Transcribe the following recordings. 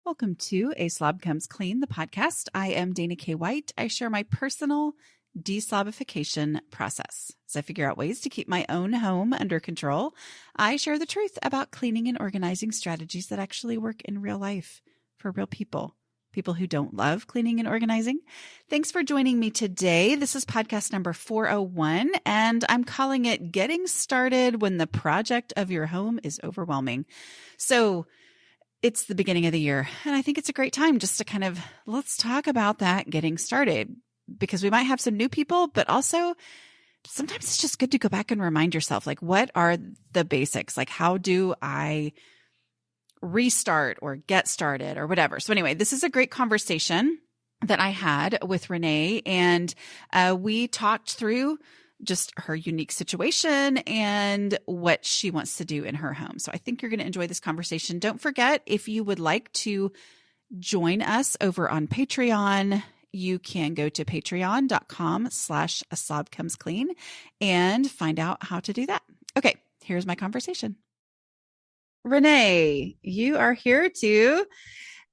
Welcome to A Slob Comes Clean, the podcast. I am Dana K. White. I share my personal deslobification process. As I figure out ways to keep my own home under control, I share the truth about cleaning and organizing strategies that actually work in real life for real people, people who don't love cleaning and organizing. Thanks for joining me today. This is podcast number 401, and I'm calling it Getting Started When the Project of Your Home is Overwhelming. So it's the beginning of the year, and I think it's a great time just to let's talk about that getting started, because we might have some new people, but also sometimes it's just good to go back and remind yourself, what are the basics? How do I restart or get started or whatever? So anyway, this is a great conversation that I had with Renee, and we talked through just her unique situation and what she wants to do in her home. So I think you're going to enjoy this conversation. Don't forget, if you would like to join us over on Patreon, you can go to patreon.com/A Slob Comes Clean and find out how to do that. Okay, here's my conversation. Renee, you are here to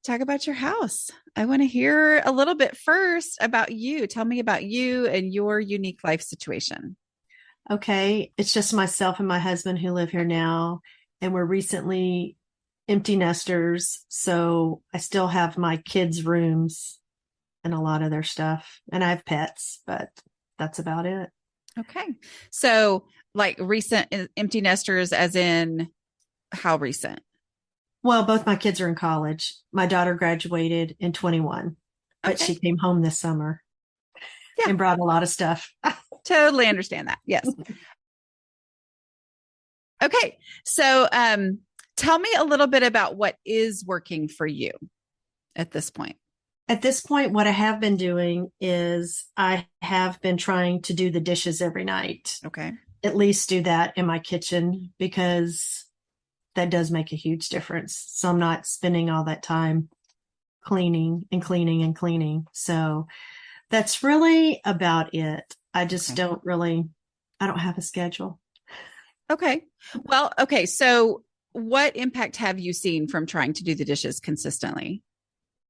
talk about your house. I want to hear a little bit first about you. Tell me about you and your unique life situation. Okay. It's just myself and my husband who live here now, and we're recently empty nesters. So I still have my kids' rooms and a lot of their stuff, and I have pets, but that's about it. Okay. So recent empty nesters, as in how recent? Well, both my kids are in college. My daughter graduated in 21, but she came home this summer and brought a lot of stuff. Totally understand that. Yes. Okay. So tell me a little bit about what is working for you at this point. At this point, what I have been doing is I have been trying to do the dishes every night. Okay. At least do that in my kitchen, because that does make a huge difference. So I'm not spending all that time cleaning and cleaning and cleaning. So that's really about it. I just I don't have a schedule. Okay. Well, okay. So what impact have you seen from trying to do the dishes consistently?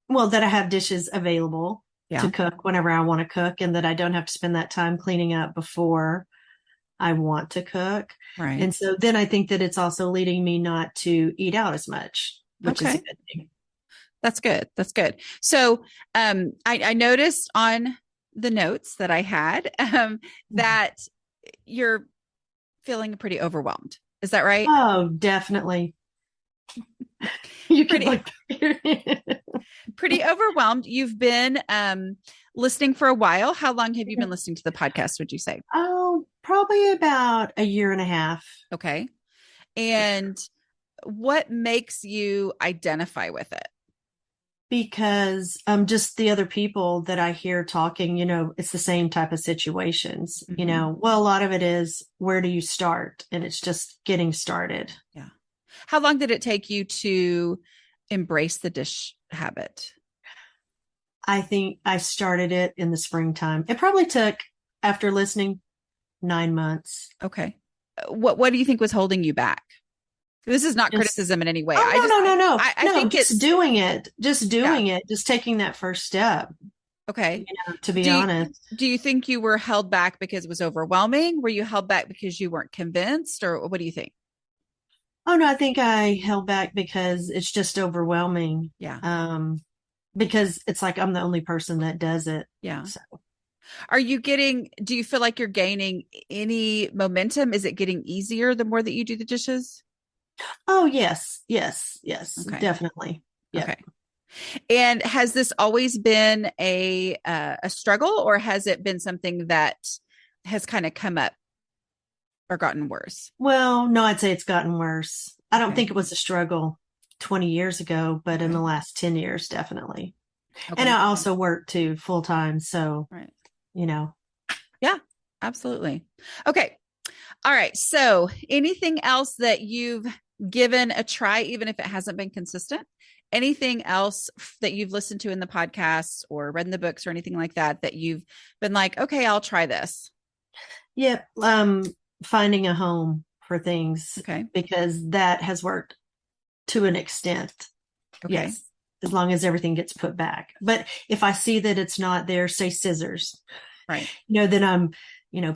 Well, that I have dishes available to cook whenever I want to cook, and that I don't have to spend that time cleaning up before I want to cook. Right. And so then I think that it's also leading me not to eat out as much, which is a good thing. That's good. That's good. So I noticed on the notes that I had that you're feeling pretty overwhelmed. Is that right? Oh, definitely. You can pretty overwhelmed. You've been listening for a while. How long have you been listening to the podcast, would you say? Oh, probably about a year and a half. Okay. And what makes you identify with it? Because just the other people that I hear talking, it's the same type of situations, well, a lot of it is, where do you start? And it's just getting started. Yeah. How long did it take you to embrace the dish habit? I think I started it in the springtime. It probably took, after listening, 9 months. Okay. What do you think was holding you back? This is not criticism in any way. No. I think it's doing it. Just taking that first step. Okay. To be honest. Do you think you were held back because it was overwhelming? Were you held back because you weren't convinced, or what do you think? Oh, no, I think I held back because it's just overwhelming. Yeah. Because it's like I'm the only person that does it. Yeah. So. Do you feel like you're gaining any momentum? Is it getting easier the more that you do the dishes? Oh, yes. Okay. Definitely. Yeah. Okay. And has this always been a struggle, or has it been something that has kind of come up or gotten worse? Well, no, I'd say it's gotten worse. I don't think it was a struggle 20 years ago, but in the last 10 years, definitely. Okay. And I also work too full time. So, Yeah, absolutely. Okay. All right. So anything else that you've given a try, even if it hasn't been consistent? Anything else that you've listened to in the podcasts or read in the books or anything like that, that you've been like, okay, I'll try this? Yeah. Finding a home for things. Okay. Because that has worked to an extent. Okay. Yes. as long as everything gets put back. But if I see that it's not there, say scissors, Right. then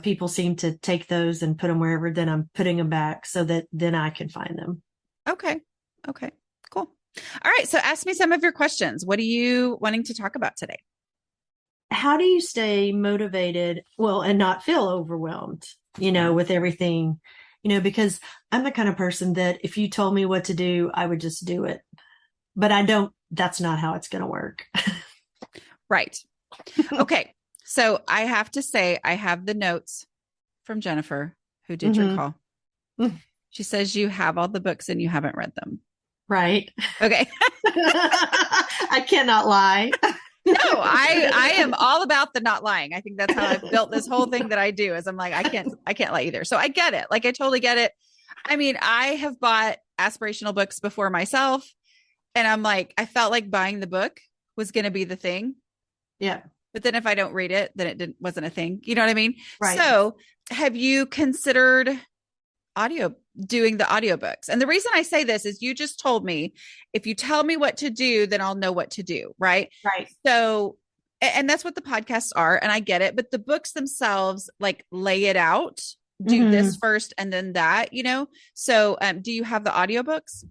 people seem to take those and put them wherever, then I'm putting them back so that then I can find them. Okay. Okay. Cool. All right. So ask me some of your questions. What are you wanting to talk about today? How do you stay motivated, and not feel overwhelmed, with everything, because I'm the kind of person that if you told me what to do, I would just do it. But that's not how it's going to work. Right. Okay. So I have to say, I have the notes from Jennifer, who did your call. She says you have all the books and you haven't read them. Right. Okay. I cannot lie. No, I am all about the not lying. I think that's how I've built this whole thing that I do is I'm like, I can't lie either. So I get it. Like I totally get it. I mean, I have bought aspirational books before myself. And I'm like, I felt like buying the book was going to be the thing. Yeah. But then if I don't read it, then wasn't a thing. You know what I mean? Right. So have you considered doing the audiobooks? And the reason I say this is you just told me, if you tell me what to do, then I'll know what to do. Right. Right. So, and that's what the podcasts are. And I get it, but the books themselves, like lay it out, do this first and then that, So, do you have the audiobooks?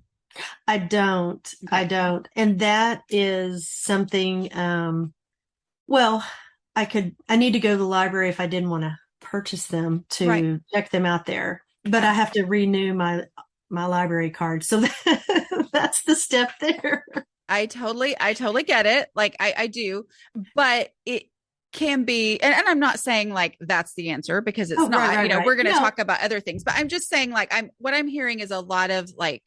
I don't. Okay. I don't. And that is something, I need to go to the library if I didn't want to purchase them to check them out there, but I have to renew my library card. So that's the step there. I totally get it. Like I do, but it can be, and I'm not saying like that's the answer because it's not, right. We're going to talk about other things, but I'm just saying like what I'm hearing is a lot of like,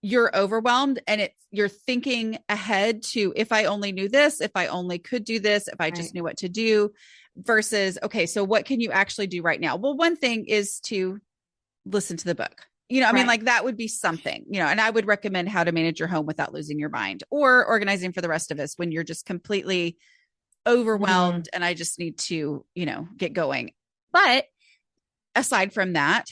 you're overwhelmed and you're thinking ahead to, if I only knew this, if I only could do this, if I just knew what to do versus, okay, so what can you actually do right now? Well, one thing is to listen to the book, I mean, like that would be something, and I would recommend How to Manage Your Home Without Losing Your Mind, or Organizing for the Rest of Us when you're just completely overwhelmed and I just need to, get going. But aside from that,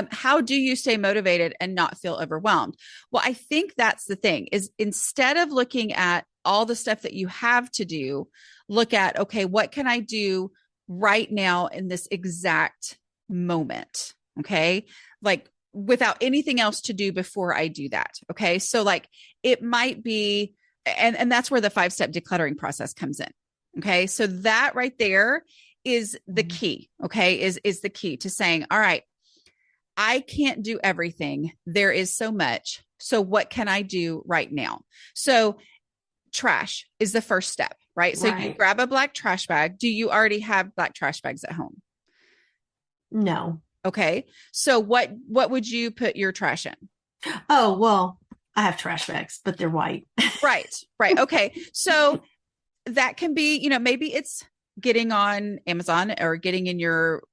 how do you stay motivated and not feel overwhelmed? Well, I think that's the thing is instead of looking at all the stuff that you have to do, look at, okay, what can I do right now in this exact moment? Okay. Like without anything else to do before I do that. Okay. So like it might be, and that's where the 5-step decluttering process comes in. Okay. So that right there is the key. Okay. Is the key to saying, all right, I can't do everything. There is so much. So what can I do right now? So trash is the first step, right? So you grab a black trash bag. Do you already have black trash bags at home? No. Okay. So what would you put your trash in? Oh, well, I have trash bags, but they're white. Right. Okay. So that can be, maybe it's getting on Amazon or getting in your,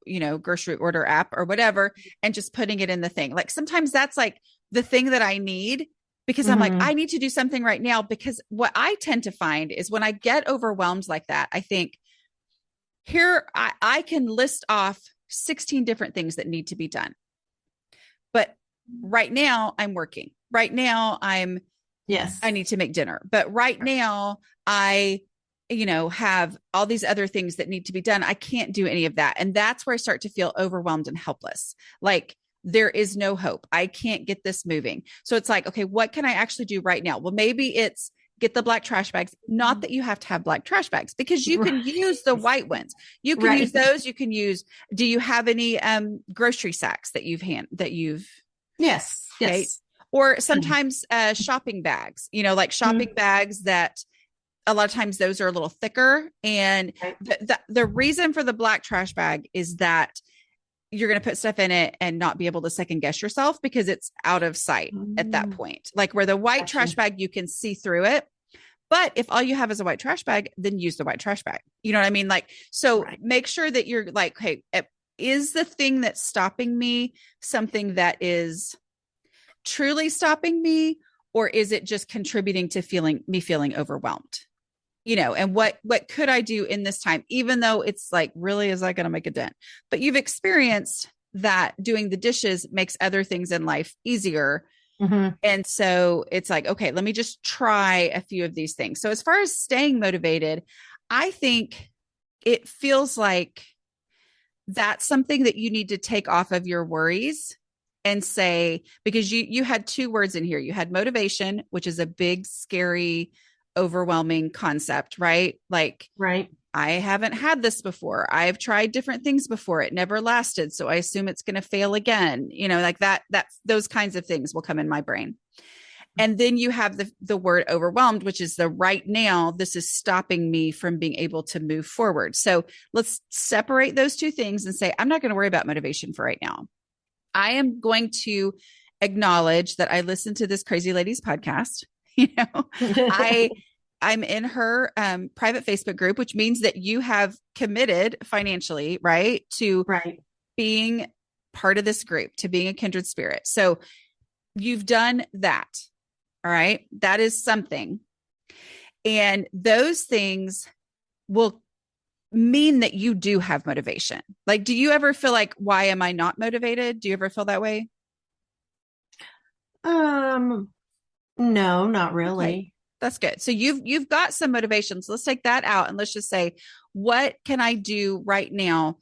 grocery order app or whatever, and just putting it in the thing. Like sometimes that's like the thing that I need because I'm like, I need to do something right now. Because what I tend to find is when I get overwhelmed like that, I think here I can list off 16 different things that need to be done. But right now I'm working. Right now I need to make dinner. But right now I have all these other things that need to be done. I can't do any of that. And that's where I start to feel overwhelmed and helpless. Like there is no hope. I can't get this moving. So it's like, okay, what can I actually do right now? Well, maybe it's get the black trash bags. Not that you have to have black trash bags because you can use the white ones. You can use those. You can use, do you have any grocery sacks that Yes. Okay? Yes. Or sometimes shopping bags, like shopping bags that a lot of times those are a little thicker. And the reason for the black trash bag is that you're going to put stuff in it and not be able to second guess yourself because it's out of sight at that point. Like where the white trash bag, you can see through it. But if all you have is a white trash bag, then use the white trash bag. You know what I mean? Like, so make sure that you're like, hey, is the thing that's stopping me something that is truly stopping me? Or is it just contributing to feeling overwhelmed? And what could I do in this time, even though it's like, really, is that going to make a dent? But you've experienced that doing the dishes makes other things in life easier. Mm-hmm. And so it's like, okay, let me just try a few of these things. So as far as staying motivated, I think it feels like that's something that you need to take off of your worries and say, because you had two words in here. You had motivation, which is a big, scary, overwhelming concept, right? Like, Right. I haven't had this before. I've tried different things before. It never lasted. So I assume it's going to fail again. Like those kinds of things will come in my brain. And then you have the word overwhelmed, which is the right now, this is stopping me from being able to move forward. So let's separate those two things and say, I'm not going to worry about motivation for right now. I am going to acknowledge that I listened to this crazy lady's podcast. I'm in her private Facebook group, which means that you have committed financially, right, to Right. being part of this group, to being a kindred spirit. So you've done that. All right. That is something. And those things will mean that you do have motivation. Like, do you ever feel like, why am I not motivated? Do you ever feel that way? No, not Okay. really. That's good. So you've got some motivations. Let's take that out and let's just say, what can I do right now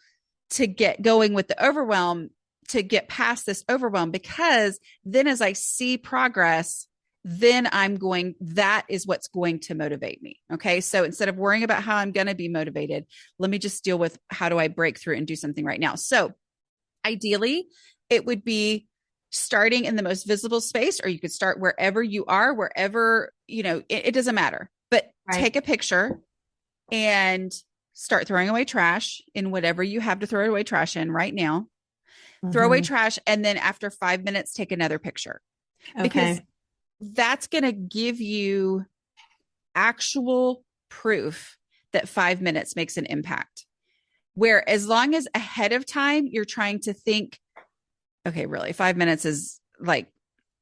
to get going with the overwhelm, to get past this overwhelm? Because then as I see progress, then that is what's going to motivate me. Okay. So instead of worrying about how I'm going to be motivated, let me just deal with how do I break through and do something right now. So ideally, it would be starting in the most visible space, or you could start wherever you are, wherever, it doesn't matter, but Right. take a picture and start throwing away trash in whatever you have to throw away trash in right now. Throw away trash. And then after 5 minutes, take another picture, because Okay. that's going to give you actual proof that 5 minutes makes an impact. Where as long as ahead of time, you're trying to think, okay, really 5 minutes is like,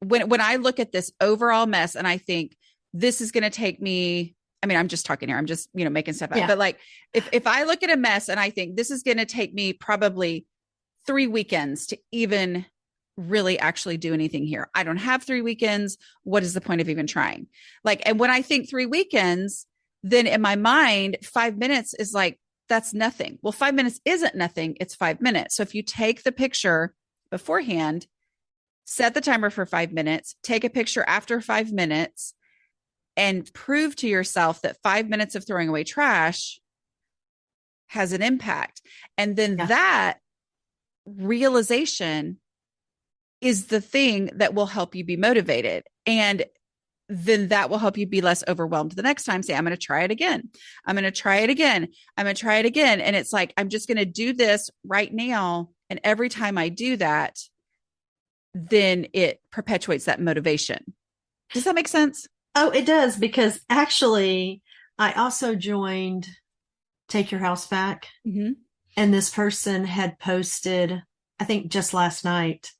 when I look at this overall mess and I think this is going to take me, I mean, I'm just talking here. I'm just, making stuff up. Yeah. But like, if I look at a mess and I think this is going to take me probably 3 weekends to even really actually do anything here. I don't have 3 weekends. What is the point of even trying? Like, and when I think 3 weekends, then in my mind, 5 minutes is like, that's nothing. Well, 5 minutes isn't nothing. It's 5 minutes. So if you take the picture beforehand, set the timer for 5 minutes, take a picture after 5 minutes, and prove to yourself that 5 minutes of throwing away trash has an impact. And then that realization is the thing that will help you be motivated. And then that will help you be less overwhelmed the next time. Say, I'm going to try it again. I'm going to try it again. I'm going to try it again. And it's like, I'm just going to do this right now. And every time I do that, then it perpetuates that motivation. Does that make sense? Oh, it does, because actually I also joined Take Your House Back. Mm-hmm. And this person had posted, I think just last night,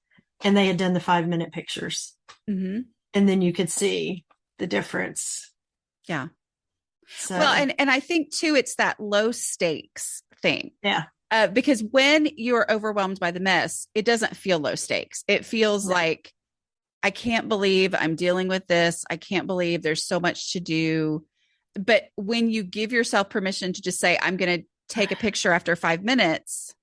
and they had done the 5-minute pictures. Mm-hmm. And then you could see the difference. Yeah. So, well, and I think too, it's that low stakes thing. Yeah. Because when you're overwhelmed by the mess, it doesn't feel low stakes. It feels like, I can't believe I'm dealing with this. I can't believe there's so much to do. But when you give yourself permission to just say, I'm going to take a picture after 5 minutes,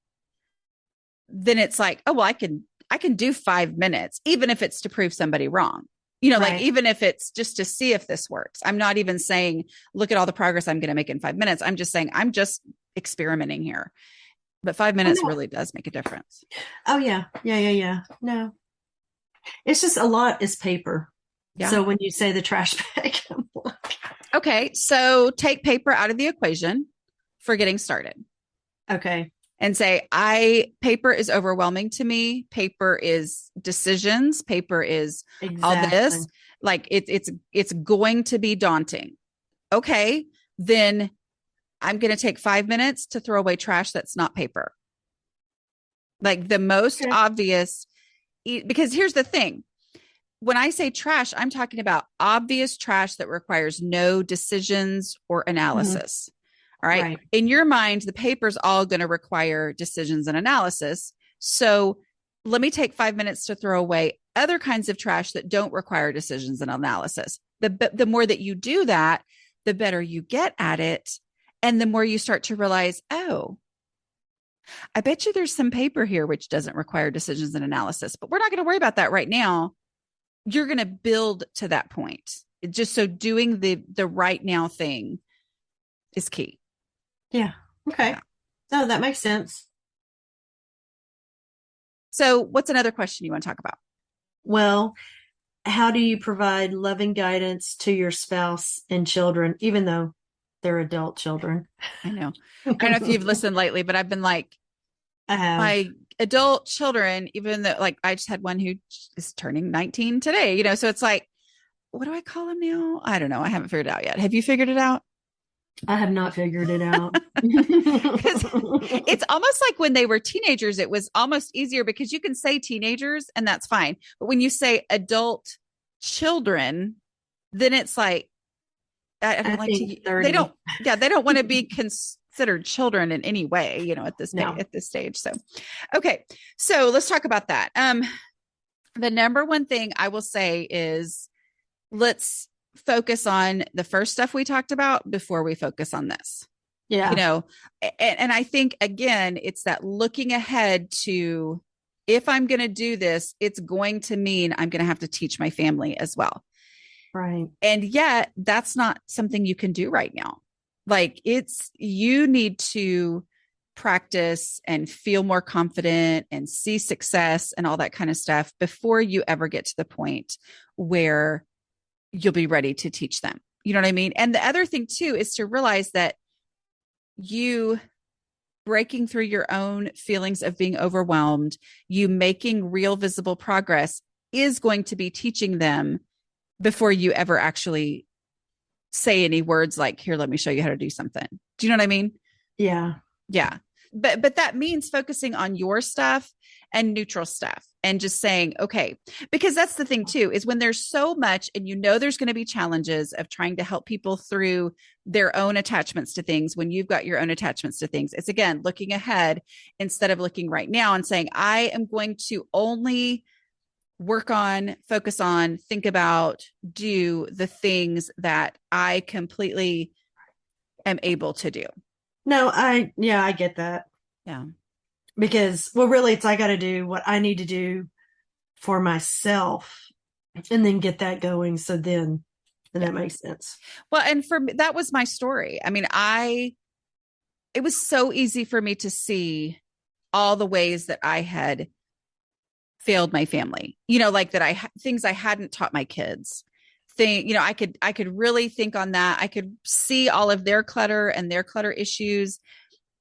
then it's like, oh, well, I can do 5 minutes, even if it's to prove somebody wrong. Like, even if it's just to see if this works. I'm not even saying, look at all the progress I'm going to make in 5 minutes. I'm just saying, I'm just experimenting here. But 5 minutes really does make a difference. Oh, yeah. Yeah. No, it's just a lot is paper. Yeah. So when you say the trash bag, okay, so take paper out of the equation for getting started. Okay. And say, paper is overwhelming to me. Paper is decisions. Paper is all this. Like it's going to be daunting. Okay, then I'm going to take 5 minutes to throw away trash that's not paper. Like the most obvious, because here's the thing. When I say trash, I'm talking about obvious trash that requires no decisions or analysis. All right. In your mind, the paper's all going to require decisions and analysis. So let me take 5 minutes to throw away other kinds of trash that don't require decisions and analysis. The more that you do that, the better you get at it. And the more you start to realize, oh, I bet you there's some paper here which doesn't require decisions and analysis, but we're not going to worry about that right now. You're going to build to that point. Just so doing the right now thing is key. Yeah. Okay. Yeah. No, that makes sense. So what's another question you want to talk about? Well, how do you provide loving guidance to your spouse and children, even though they're adult children? I know. I don't know if you've listened lately, but I've been like, I have. my adult children, even though like I just had one who is turning 19 today, so it's like, what do I call him now? I don't know. I haven't figured it out yet. Have you figured it out? I have not figured it out. Because it's almost like when they were teenagers, it was almost easier because you can say teenagers and that's fine. But when you say adult children, then it's like, I don't like to, 30. they don't want to be considered children in any way, at this stage. So, okay. So let's talk about that. The number one thing I will say is let's focus on the first stuff we talked about before we focus on this. Yeah. And I think, again, it's that looking ahead to, if I'm going to do this, it's going to mean I'm going to have to teach my family as well. Right. And yet that's not something you can do right now. Like you need to practice and feel more confident and see success and all that kind of stuff before you ever get to the point where you'll be ready to teach them. You know what I mean? And the other thing too, is to realize that you breaking through your own feelings of being overwhelmed, you making real visible progress is going to be teaching them before you ever actually say any words like, here, let me show you how to do something. Do you know what I mean? Yeah. Yeah. But that means focusing on your stuff and neutral stuff and just saying, okay, because that's the thing too, is when there's so much and there's going to be challenges of trying to help people through their own attachments to things. When you've got your own attachments to things, it's again, looking ahead instead of looking right now and saying, I am going to only work on, focus on, think about, do the things that I completely am able to do. No, I get that. Yeah. Because, well, really, it's I got to do what I need to do for myself and then get that going. So then that makes sense. Well, and for me, that was my story. I mean, it was so easy for me to see all the ways that I had failed my family, like that things I hadn't taught my kids. I could really think on that. I could see all of their clutter and their clutter issues,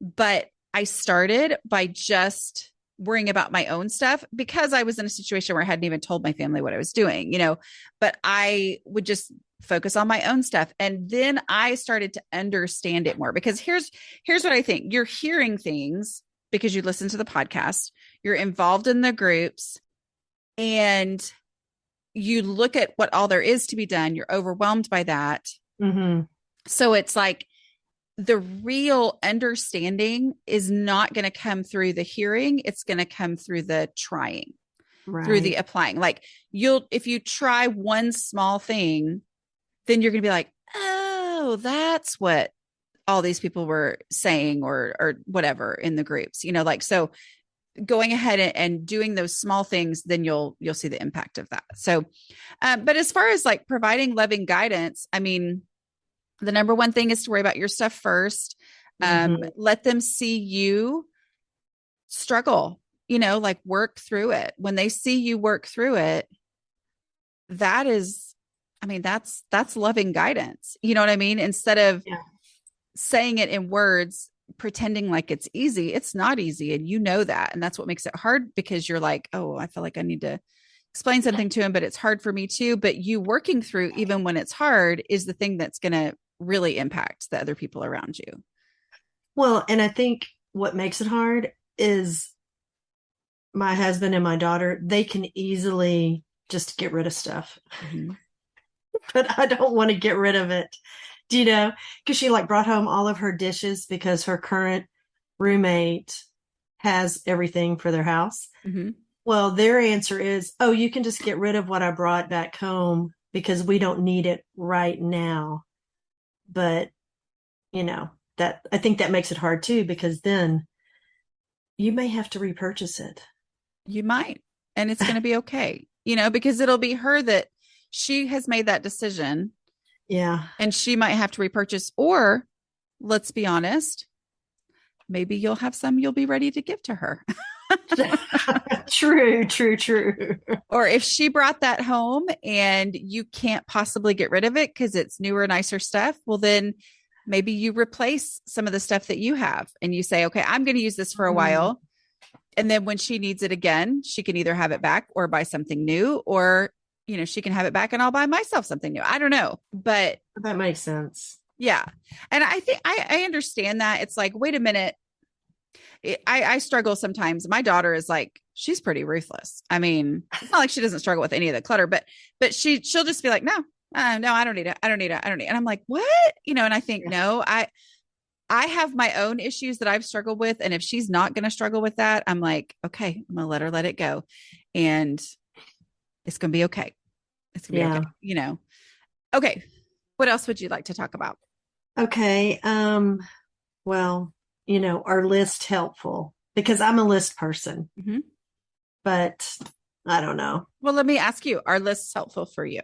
but I started by just worrying about my own stuff because I was in a situation where I hadn't even told my family what I was doing, but I would just focus on my own stuff. And then I started to understand it more because here's what I think. You're hearing things because you listen to the podcast, you're involved in the groups, and you look at what all there is to be done. You're overwhelmed by that. Mm-hmm. So it's like the real understanding is not going to come through the hearing. It's going to come through the trying, through the applying. Like if you try one small thing, then you're going to be like, oh, that's what all these people were saying or whatever in the groups, so going ahead and doing those small things, then you'll see the impact of that. So, but as far as like providing loving guidance, I mean, the number one thing is to worry about your stuff first. Let them see you struggle, like work through it. When they see you work through it, that's loving guidance. You know what I mean? Instead of saying it in words, pretending like it's easy, it's not easy. And that. And that's what makes it hard because you're like, oh, I feel like I need to explain something to him, but it's hard for me too. But you working through, even when it's hard, is the thing that's going to really impact the other people around you. Well, and I think what makes it hard is my husband and my daughter, they can easily just get rid of stuff. Mm-hmm. But I don't want to get rid of it. Do you know? Because she brought home all of her dishes because her current roommate has everything for their house. Mm-hmm. Well, their answer is, oh, you can just get rid of what I brought back home because we don't need it right now. But, that I think that makes it hard too, because then you may have to repurchase it. You might, and it's going to be okay, because it'll be her that she has made that decision Yeah. and she might have to repurchase. Or let's be honest, maybe you'll have some you'll be ready to give to her. True, true, true. Or if she brought that home and you can't possibly get rid of it because it's newer, nicer stuff, well, then maybe you replace some of the stuff that you have and you say, okay, I'm going to use this for a while. And then when she needs it again, she can either have it back or buy something new, or, she can have it back and I'll buy myself something new. I don't know, but That makes sense. yeah. And I think I understand that. It's like, wait a minute. I struggle sometimes. My daughter is like, she's pretty ruthless. I mean, it's not like she doesn't struggle with any of the clutter, but she'll just be like, no, no, I don't need it. I don't need it. I don't need it. And I'm like, what? And I think, no, I have my own issues that I've struggled with. And if she's not going to struggle with that, I'm like, okay, I'm going to let her let it go. And it's going to be okay. It's going to be okay. Okay. What else would you like to talk about? Okay. Well, are lists helpful? Because I'm a list person, but I don't know. Well, let me ask you, are lists helpful for you?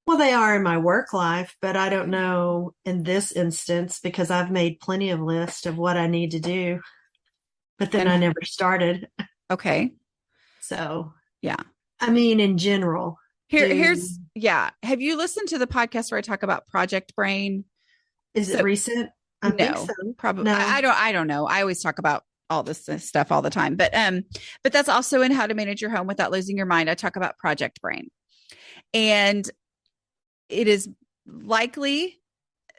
Well, they are in my work life, but I don't know in this instance because I've made plenty of lists of what I need to do, but then I never started. Okay. So, yeah. I mean, in general. Here's. Have you listened to the podcast where I talk about Project Brain? Is it recent? I think so. Probably. No. I don't know. I always talk about all this stuff all the time, but that's also in How to Manage Your Home Without Losing Your Mind. I talk about Project Brain, and it is likely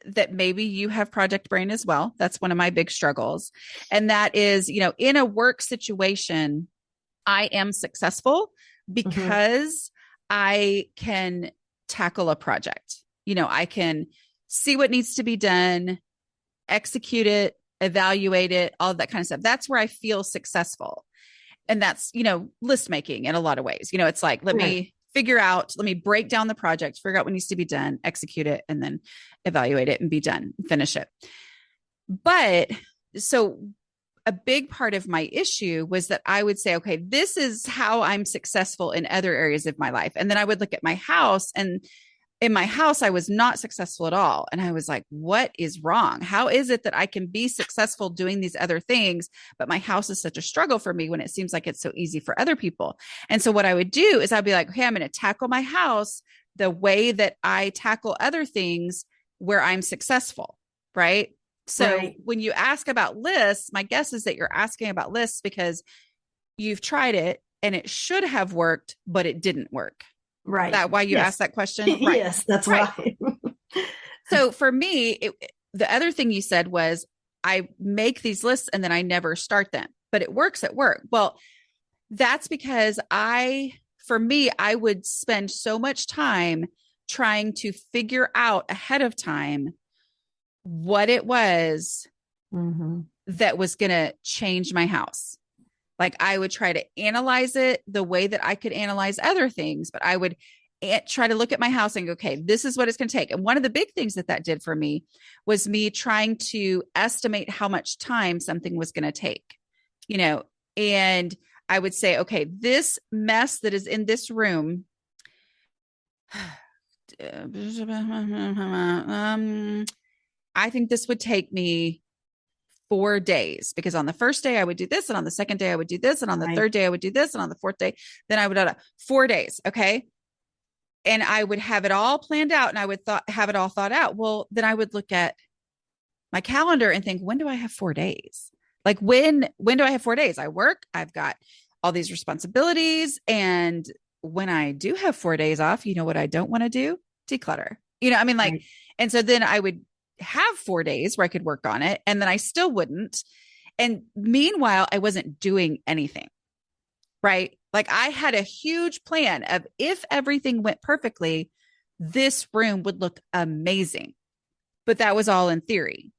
that maybe you have Project Brain as well. That's one of my big struggles. And that is, in a work situation, I am successful because I can tackle a project. I can see what needs to be done, execute it, evaluate it, all of that kind of stuff. That's where I feel successful. And that's, list making in a lot of ways. It's like, let me break down the project, figure out what needs to be done, execute it, and then evaluate it and be done, finish it. But so a big part of my issue was that I would say, okay, this is how I'm successful in other areas of my life. And then I would look at my house, and in my house, I was not successful at all. And I was like, what is wrong? How is it that I can be successful doing these other things, but my house is such a struggle for me when it seems like it's so easy for other people? And so what I would do is I'd be like, okay, I'm going to tackle my house the way that I tackle other things where I'm successful. Right. So when you ask about lists, my guess is that you're asking about lists because you've tried it and it should have worked, but it didn't work. Right. Is that why you asked that question? Right. Yes, that's why. So for me, the other thing you said was I make these lists and then I never start them, but it works at work. Well, that's because I would spend so much time trying to figure out ahead of time what it was that was going to change my house. Like I would try to analyze it the way that I could analyze other things, but I would try to look at my house and go, okay, this is what it's going to take. And one of the big things that did for me was me trying to estimate how much time something was going to take, and I would say, okay, this mess that is in this room, I think this would take me 4 days, because on the first day I would do this, and on the second day I would do this, and on the third day I would do this, and on the fourth day, then I would 4 days. Okay. And I would have it all planned out, and I would have it all thought out. Well, then I would look at my calendar and think, when do I have 4 days? Like when do I have 4 days? I work, I've got all these responsibilities. And when I do have 4 days off, you know what I don't want to do? Declutter. And so then I would have 4 days where I could work on it, and then I still wouldn't. And meanwhile, I wasn't doing anything. Right. Like I had a huge plan of, if everything went perfectly, this room would look amazing. But that was all in theory.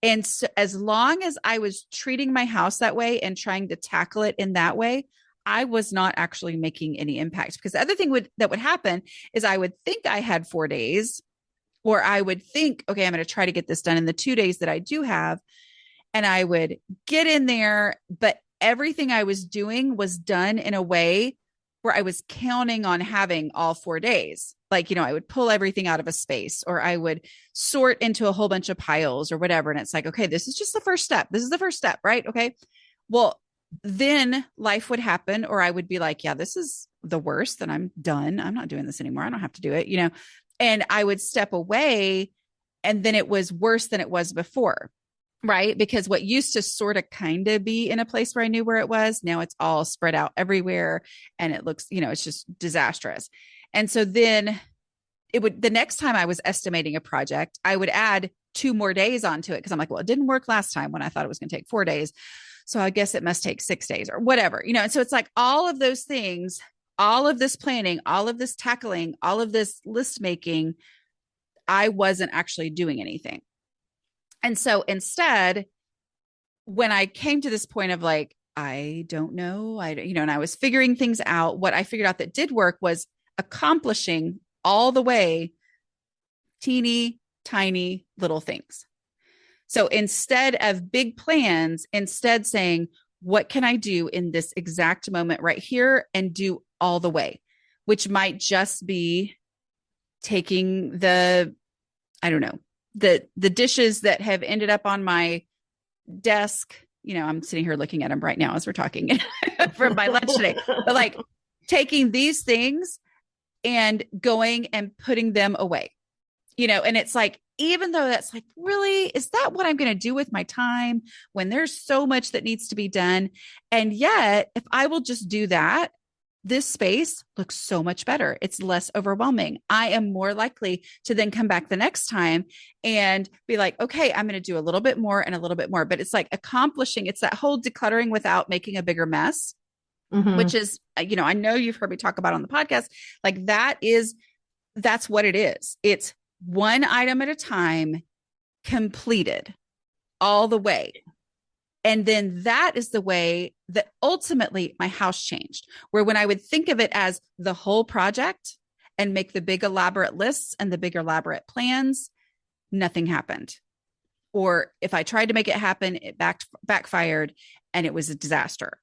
And so as long as I was treating my house that way and trying to tackle it in that way, I was not actually making any impact, because the other thing that would happen is I would think I had 4 days, or I would think, okay, I'm going to try to get this done in the 2 days that I do have. And I would get in there, but everything I was doing was done in a way where I was counting on having all 4 days. Like, I would pull everything out of a space, or I would sort into a whole bunch of piles or whatever. And it's like, okay, this is just the first step. This is the first step, right? Okay. Well, then life would happen, or I would be like, yeah, this is the worst, and I'm done. I'm not doing this anymore. I don't have to do it, and I would step away, and then it was worse than it was before. Right. Because what used to sort of kind of be in a place where I knew where it was, now it's all spread out everywhere. And it looks, it's just disastrous. And so then the next time I was estimating a project, I would add 2 more days onto it. Cause I'm like, well, it didn't work last time when I thought it was going to take 4 days. So I guess it must take 6 days or whatever, And so it's like all of those things, all of this planning, all of this tackling, all of this list making, I wasn't actually doing anything. And so instead, when I came to this point of like, I don't know, and I was figuring things out, what I figured out that did work was accomplishing all the way teeny, tiny little things. So instead of big plans, instead saying, what can I do in this exact moment right here and do all the way, which might just be taking I don't know, the dishes that have ended up on my desk. I'm sitting here looking at them right now as we're talking from my lunch today, but like taking these things and going and putting them away, and it's like, even though that's like, really, is that what I'm going to do with my time when there's so much that needs to be done? And yet, if I will just do that, this space looks so much better. It's less overwhelming. I am more likely to then come back the next time and be like, okay, I'm going to do a little bit more and a little bit more. But it's like accomplishing, it's that whole decluttering without making a bigger mess, which is, I know you've heard me talk about on the podcast. Like that's what it is. It's one item at a time, completed all the way. And then that is the way that ultimately my house changed, where when I would think of it as the whole project and make the big elaborate lists and the big elaborate plans, nothing happened. Or if I tried to make it happen, it backfired and it was a disaster.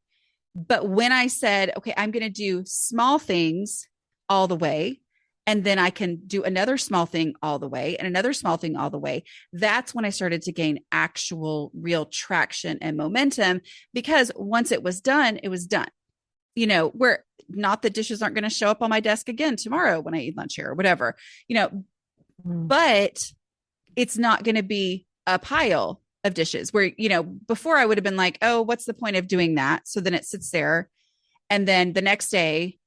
But when I said, okay, I'm going to do small things all the way, and then I can do another small thing all the way and another small thing all the way, that's when I started to gain actual real traction and momentum, because once it was done, it was done. Where not the dishes aren't going to show up on my desk again tomorrow when I eat lunch here or whatever, but it's not going to be a pile of dishes where, before I would have been like, oh, what's the point of doing that? So then it sits there. And then the next day,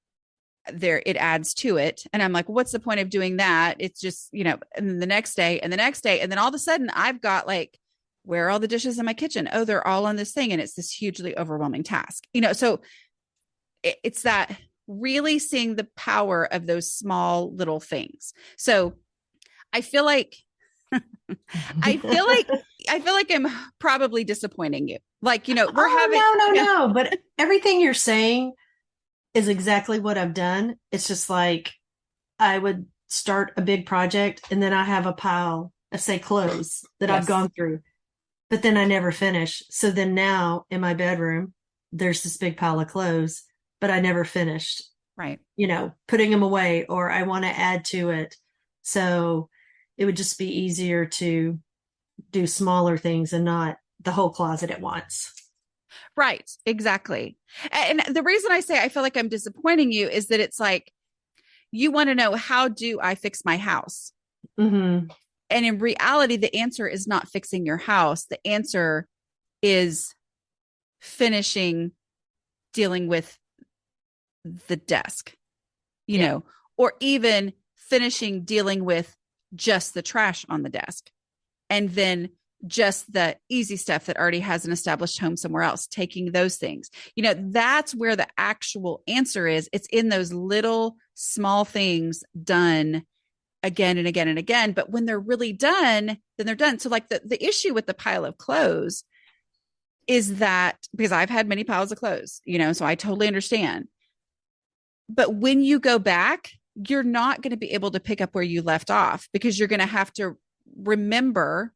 it adds to it. And I'm like, what's the point of doing that? It's just, and then the next day and the next day. And then all of a sudden I've got like, where are all the dishes in my kitchen? Oh, they're all on this thing. And it's this hugely overwhelming task, so it's that really seeing the power of those small little things. So I feel like, I feel like I'm probably disappointing you. Like, we're having, no. But everything you're saying is exactly what I've done. It's just like I would start a big project and then I have a pile of, say, clothes that I've gone through, but then I never finish. So then now in my bedroom, there's this big pile of clothes, but I never finished, right? Putting them away, or I want to add to it. So it would just be easier to do smaller things and not the whole closet at once. Right. Exactly. And the reason I say I feel like I'm disappointing you is that it's like, you want to know, how do I fix my house? Mm-hmm. And in reality, the answer is not fixing your house. The answer is finishing dealing with the desk, or even finishing dealing with just the trash on the desk. And then just the easy stuff that already has an established home somewhere else, taking those things, that's where the actual answer is. It's in those little small things done again and again and again. But when they're really done, then they're done. So like the issue with the pile of clothes is that because I've had many piles of clothes, so I totally understand. But when you go back, you're not going to be able to pick up where you left off because you're going to have to remember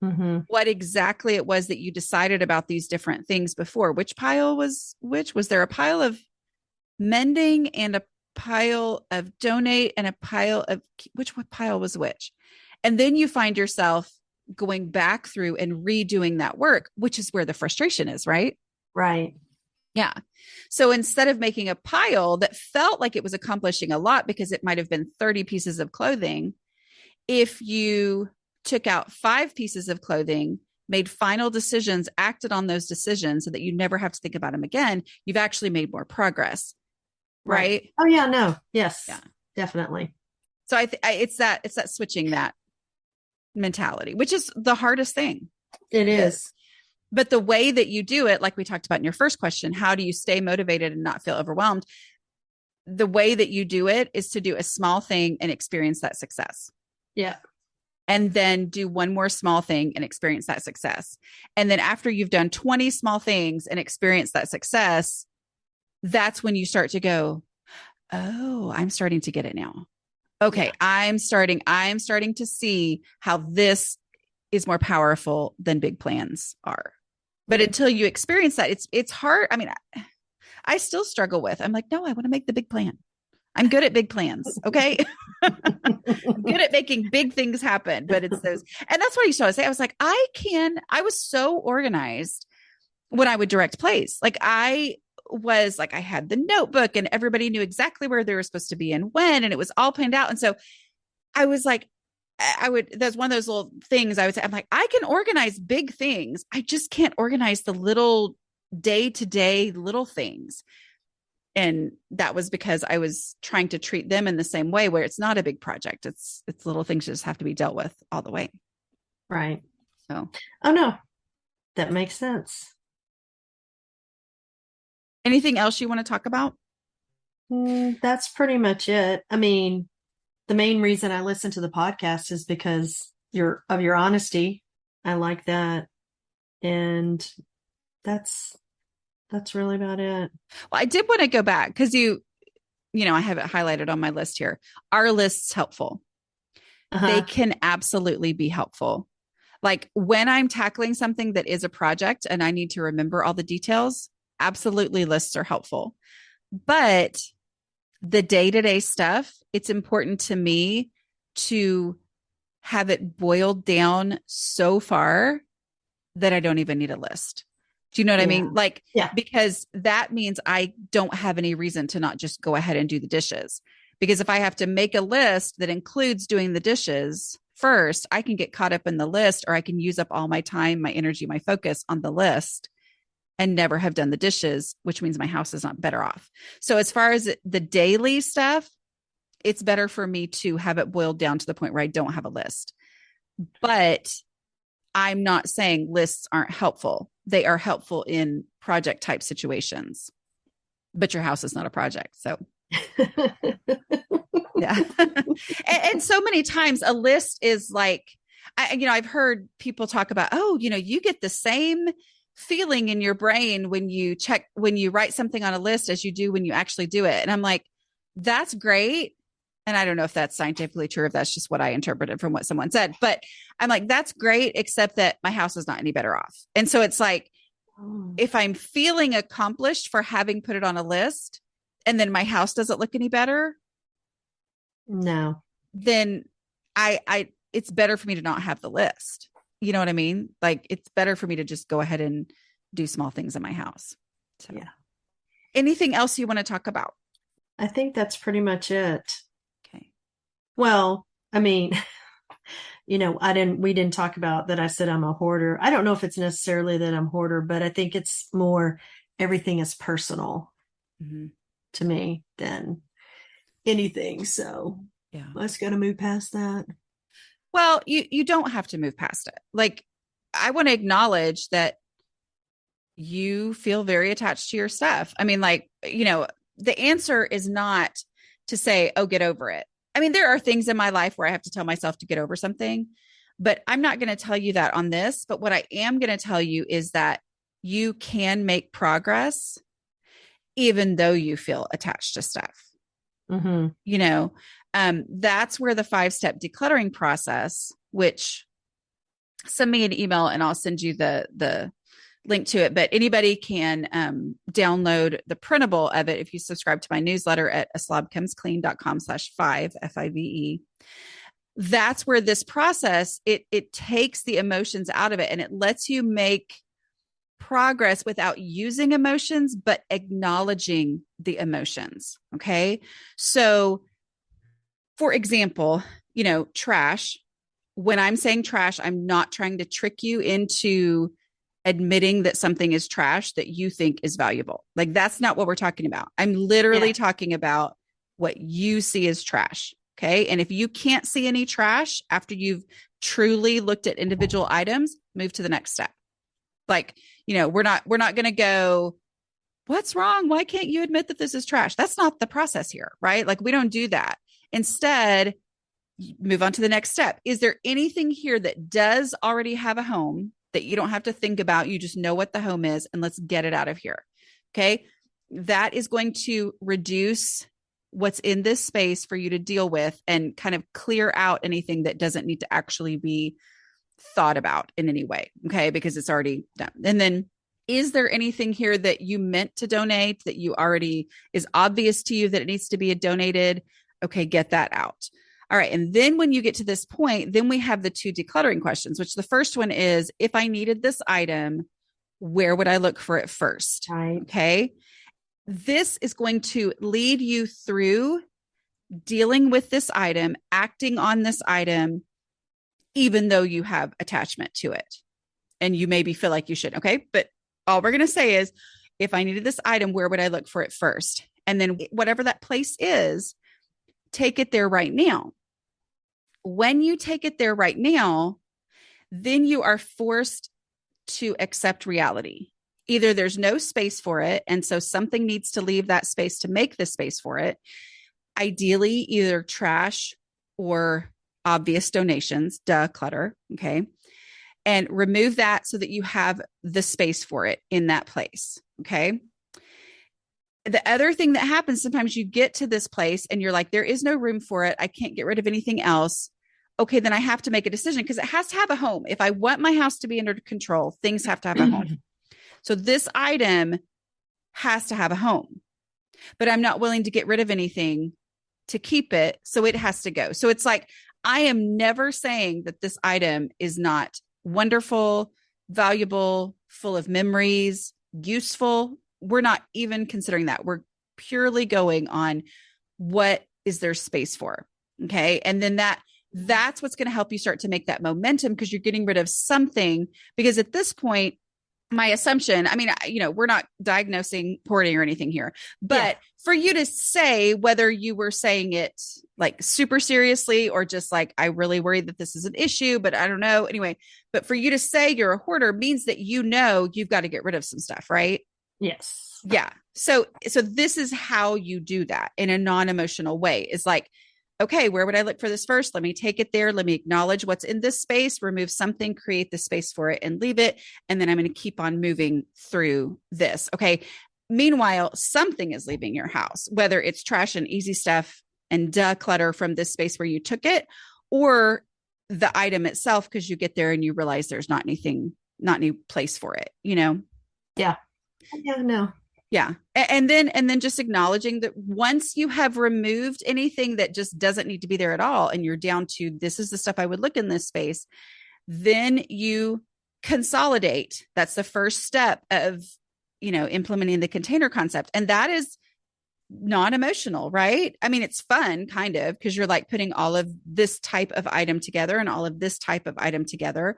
Mm-hmm. what exactly it was that you decided about these different things before. Which pile was which? Was there a pile of mending and a pile of donate and a pile of which pile was which? And then you find yourself going back through and redoing that work, which is where the frustration is, right? Right. Yeah. So instead of making a pile that felt like it was accomplishing a lot because it might have been 30 pieces of clothing, if you took out 5 pieces of clothing, made final decisions, acted on those decisions so that you never have to think about them again, you've actually made more progress. Right. Oh yeah, no. Yes. Yeah. Definitely. So it's that switching that mentality, which is the hardest thing. It is. But the way that you do it, like we talked about in your first question, how do you stay motivated and not feel overwhelmed? The way that you do it is to do a small thing and experience that success. Yeah. And then do one more small thing and experience that success. And then after you've done 20 small things and experience that success, that's when you start to go, oh, I'm starting to get it now. Okay, yeah. I'm starting to see how this is more powerful than big plans are. But until you experience that, it's hard. I mean, I still struggle with. I'm like, no, I want to make the big plan. I'm good at big plans. Okay. I'm good at making big things happen, but it's those. And that's what I used to say. I was like, I was so organized when I would direct plays. Like I had the notebook and everybody knew exactly where they were supposed to be and when, and it was all planned out. And so I was like, that's one of those little things I would say. I'm like, I can organize big things. I just can't organize the little day-to-day little things. And that was because I was trying to treat them in the same way where it's not a big project. It's little things that just have to be dealt with all the way. Right. So, oh no, that makes sense. Anything else you want to talk about? That's pretty much it. I mean, the main reason I listen to the podcast is because your honesty. I like that. And that's really about it. Well, I did want to go back because I have it highlighted on my list here. Are lists helpful? They can absolutely be helpful. Like when I'm tackling something that is a project and I need to remember all the details, absolutely lists are helpful. But the day-to-day stuff, it's important to me to have it boiled down so far that I don't even need a list. Do you know what I mean? Like, because that means I don't have any reason to not just go ahead and do the dishes. Because if I have to make a list that includes doing the dishes first, I can get caught up in the list, or I can use up all my time, my energy, my focus on the list and never have done the dishes, which means my house is not better off. So as far as the daily stuff, it's better for me to have it boiled down to the point where I don't have a list. But I'm not saying lists aren't helpful. They are helpful in project type situations, but your house is not a project. So yeah. and so many times a list is like, I've heard people talk about, you get the same feeling in your brain when you write something on a list as you do when you actually do it. And I'm like, that's great. And I don't know if that's scientifically true, if that's just what I interpreted from what someone said, but I'm like, that's great, except that my house is not any better off. And so it's like, if I'm feeling accomplished for having put it on a list and then my house doesn't look any better, no, then it's better for me to not have the list. You know what I mean? Like it's better for me to just go ahead and do small things in my house. So yeah. Anything else you want to talk about? I think that's pretty much it. Okay. Well, I mean, we didn't talk about that. I said I'm a hoarder. I don't know if it's necessarily that I'm a hoarder, but I think it's more everything is personal to me than anything. So yeah, I just got to move past that. Well, you don't have to move past it. Like, I want to acknowledge that you feel very attached to your stuff. I mean, like, the answer is not to say, oh, get over it. I mean, there are things in my life where I have to tell myself to get over something, but I'm not going to tell you that on this. But what I am going to tell you is that you can make progress even though you feel attached to stuff. Mm-hmm. You know, that's where the 5-step decluttering process, which send me an email and I'll send you the link to it. But anybody can download the printable of it if you subscribe to my newsletter at aslobcomesclean.com/5 FIVE. That's where this process, it takes the emotions out of it and it lets you make progress without using emotions, but acknowledging the emotions. Okay. So for example, trash, when I'm saying trash, I'm not trying to trick you into admitting that something is trash that you think is valuable. Like that's not what we're talking about. I'm literally talking about what you see as trash. Okay. And if you can't see any trash after you've truly looked at individual items, move to the next step. Like, we're not going to go, what's wrong? Why can't you admit that this is trash? That's not the process here, right? Like we don't do that. Instead, move on to the next step. Is there anything here that does already have a home that you don't have to think about? You just know what the home is and let's get it out of here. Okay. That is going to reduce what's in this space for you to deal with and kind of clear out anything that doesn't need to actually be thought about in any way. Okay. Because it's already done. And then is there anything here that you meant to donate that you already is obvious to you that it needs to be donated? Okay. Get that out. All right. And then when you get to this point, then we have the 2 decluttering questions, which the first one is, if I needed this item, where would I look for it first? Right. Okay. This is going to lead you through dealing with this item, acting on this item, even though you have attachment to it and you maybe feel like you should. Okay. But all we're going to say is, if I needed this item, where would I look for it first? And then whatever that place is, take it there right now. When you take it there right now, then you are forced to accept reality. Either there's no space for it, and so something needs to leave that space to make the space for it. Ideally, either trash or obvious donations, clutter. Okay. And remove that so that you have the space for it in that place. Okay. The other thing that happens, sometimes you get to this place and you're like, there is no room for it. I can't get rid of anything else. Okay, then I have to make a decision because it has to have a home. If I want my house to be under control, things have to have a home. So this item has to have a home, but I'm not willing to get rid of anything to keep it. So it has to go. So it's like, I am never saying that this item is not wonderful, valuable, full of memories, useful. We're not even considering that. We're purely going on what is there space for. Okay. And then that's what's going to help you start to make that momentum because you're getting rid of something. Because at this point, my assumption, I mean, we're not diagnosing hoarding or anything here, but for you to say whether you were saying it like super seriously or just like, I really worry that this is an issue, but I don't know. Anyway, but for you to say you're a hoarder means that you've got to get rid of some stuff, right? Yes. Yeah. So this is how you do that in a non-emotional way. Is like, okay, where would I look for this first? Let me take it there. Let me acknowledge what's in this space, remove something, create the space for it and leave it. And then I'm going to keep on moving through this. Okay. Meanwhile, something is leaving your house, whether it's trash and easy stuff and clutter from this space where you took it, or the item itself, because you get there and you realize there's not any place for it, Yeah. Yeah, no. Yeah. And then just acknowledging that once you have removed anything that just doesn't need to be there at all, and you're down to, this is the stuff I would look in this space, then you consolidate. That's the first step of, implementing the container concept. And that is non-emotional, right? I mean, it's fun kind of, because you're like putting all of this type of item together and all of this type of item together.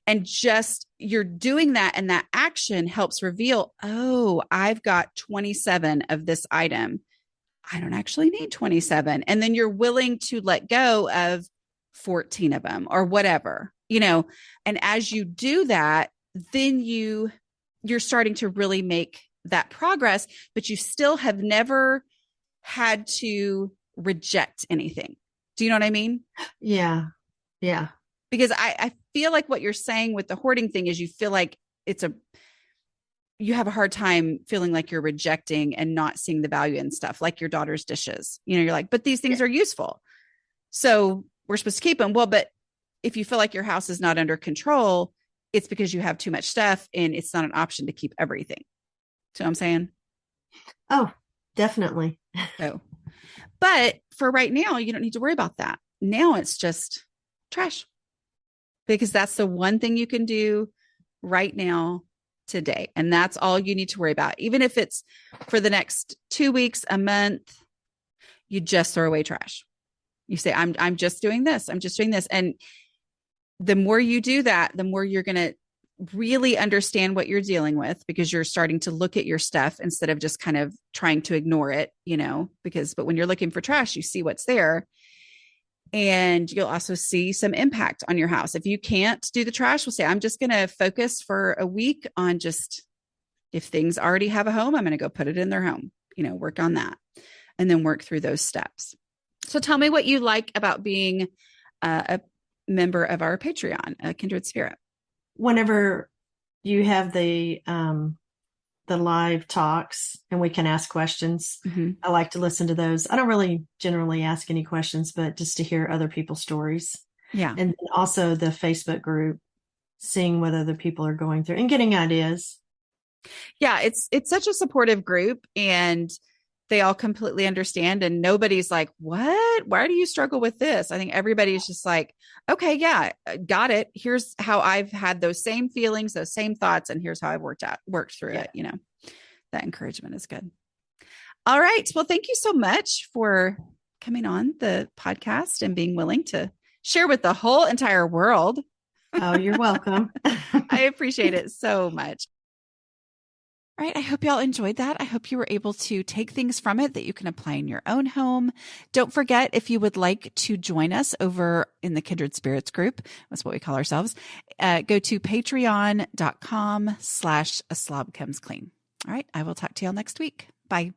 And just you're doing that. And that action helps reveal, oh, I've got 27 of this item. I don't actually need 27. And then you're willing to let go of 14 of them or whatever, and as you do that, then you're starting to really make that progress, but you still have never had to reject anything. Do you know what I mean? Yeah. Yeah. Because I feel like what you're saying with the hoarding thing is you feel like it's you have a hard time feeling like you're rejecting and not seeing the value in stuff like your daughter's dishes. You're like, but these things are useful. So we're supposed to keep them. Well, but if you feel like your house is not under control, it's because you have too much stuff and it's not an option to keep everything. So I'm saying? Oh, definitely. So, but for right now, you don't need to worry about that. Now it's just trash because that's the one thing you can do right now today. And that's all you need to worry about. Even if it's for the next 2 weeks, a month, you just throw away trash. You say, I'm just doing this. I'm just doing this. And the more you do that, the more you're going to really understand what you're dealing with, because you're starting to look at your stuff instead of just kind of trying to ignore it, but when you're looking for trash, you see what's there. And you'll also see some impact on your house. If you can't do the trash, we'll say, I'm just going to focus for a week on just, if things already have a home, I'm going to go put it in their home, work on that and then work through those steps. So tell me what you like about being a member of our Patreon, Kindred Spirit. Whenever you have the live talks and we can ask questions, I like to listen to those. I don't really generally ask any questions, but just to hear other people's stories. Yeah. And then also the Facebook group, seeing what other people are going through and getting ideas. Yeah, it's such a supportive group and they all completely understand, and nobody's like, what? Why do you struggle with this? I think everybody's just like, okay, yeah, got it. Here's how I've had those same feelings, those same thoughts, and here's how I've worked through it. That encouragement is good. All right. Well, thank you so much for coming on the podcast and being willing to share with the whole entire world. Oh, you're welcome. I appreciate it so much. All right. I hope y'all enjoyed that. I hope you were able to take things from it that you can apply in your own home. Don't forget, if you would like to join us over in the Kindred Spirits group, that's what we call ourselves, go to patreon.com/A Slob Comes Clean. All right. I will talk to y'all next week. Bye.